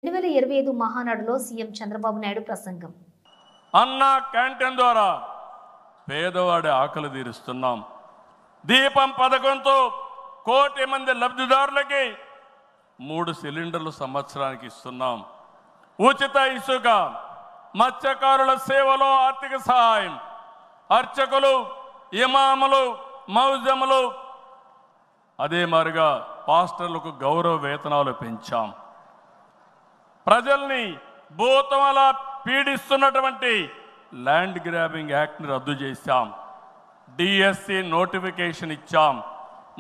2025 మహానాడులో సీఎం చంద్రబాబు నాయుడు ప్రసంగం. అన్న క్యాంటీన్ ద్వారా పేదవాడి ఆకలి తీరుస్తున్నాం. దీపం పథకంతో 1 కోటి మంది లబ్ధిదారులకి 3 సిలిండర్లు సంవత్సరానికి ఇస్తున్నాం. ఉచిత ఇసుక, మత్స్యకారుల సేవలో ఆర్థిక సహాయం, అర్చకులు, ఇమాములు, మౌజములు, అదే మాదిరిగా పాస్టర్లకు గౌరవ వేతనాలు పెంచాం. ప్రజల్ని భూతమలా పీడిస్తున్నటువంటి ల్యాండ్ గ్రాబింగ్ యాక్ట్ని రద్దు చేశాం. డిఎస్సి నోటిఫికేషన్ ఇచ్చాం.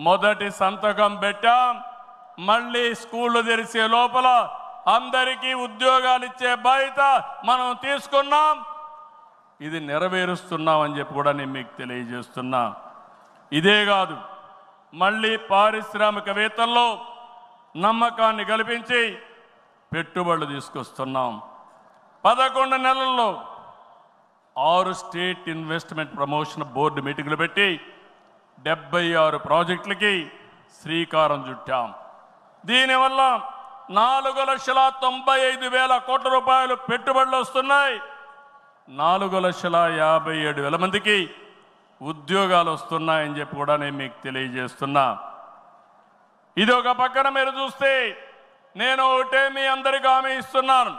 మొదటి సంతకం పెట్టాం. మళ్ళీ స్కూళ్ళు తెరిచే లోపల అందరికీ ఉద్యోగాలు ఇచ్చే బాధ్యత మనం తీసుకున్నాం. ఇది నెరవేరుస్తున్నామని చెప్పి కూడా నేను మీకు తెలియజేస్తున్నా. ఇదే కాదు, మళ్ళీ పారిశ్రామికవేత్తల్లో నమ్మకాన్ని కల్పించి పెట్టుబడులు తీసుకొస్తున్నాం. 11 నెలల్లో 6 స్టేట్ ఇన్వెస్ట్మెంట్ ప్రమోషన్ బోర్డు మీటింగులు పెట్టి 76 ప్రాజెక్టులకి శ్రీకారం చుట్టాం. దీనివల్ల 4,95,000 కోట్ల రూపాయలు పెట్టుబడులు వస్తున్నాయి. 4,57,000 మందికి ఉద్యోగాలు వస్తున్నాయని చెప్పి కూడా నేను మీకు తెలియజేస్తున్నా. ఇది ఒక పక్కన మీరు చూస్తే, నేను ఒకటే మీ అందరికీ హామీ ఇస్తున్నాను.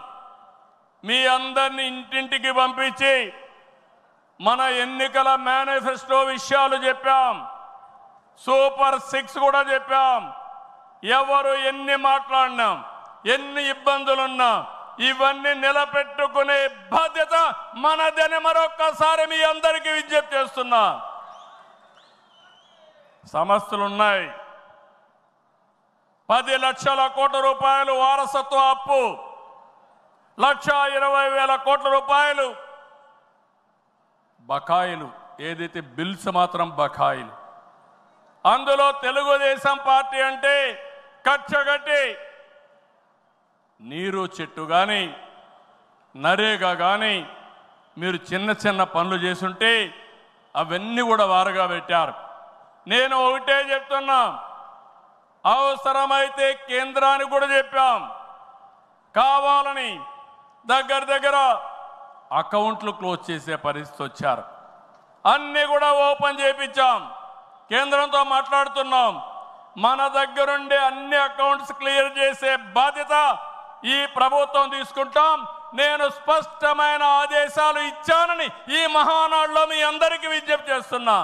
మీ అందరిని ఇంటింటికి పంపించి మన ఎన్నికల మేనిఫెస్టో విషయాలు చెప్పాం. సూపర్ 6 కూడా చెప్పాం. ఎవరు ఎన్ని మాట్లాడినా, ఎన్ని ఇబ్బందులున్నా ఇవన్నీ నిలబెట్టుకునే బాధ్యత మనదని మరొక్కసారి మీ అందరికీ విజ్ఞప్తి చేస్తున్నా. సమస్యలు ఉన్నాయి. 10 లక్షల కోట్ల రూపాయలు వారసత్వ అప్పు, 1,20,000 కోట్ల రూపాయలు బకాయిలు, ఏదైతే బిల్స్ మాత్రం బకాయిలు. అందులో తెలుగుదేశం పార్టీ అంటే కచ్చగట్టి నీరు చెట్టు కానీ, నరేగా కానీ మీరు చిన్న చిన్న పనులు చేసుంటే అవన్నీ కూడా వారగా పెట్టారు. నేను ఒకటే చెప్తున్నా, అవసరమైతే కేంద్రానికి కూడా చెప్పాం. కావాలని దగ్గర అకౌంట్లు క్లోజ్ చేసే పరిస్థితి వచ్చారు. అన్నీ కూడా ఓపెన్ చేయించాం. కేంద్రంతో మాట్లాడుతున్నాం. మన దగ్గరుండే అన్ని అకౌంట్స్ క్లియర్ చేసే బాధ్యత ఈ ప్రభుత్వం తీసుకుంటాం. నేను స్పష్టమైన ఆదేశాలు ఇచ్చానని ఈ మహానాడులో మీ అందరికీ విజ్ఞప్తి చేస్తున్నా.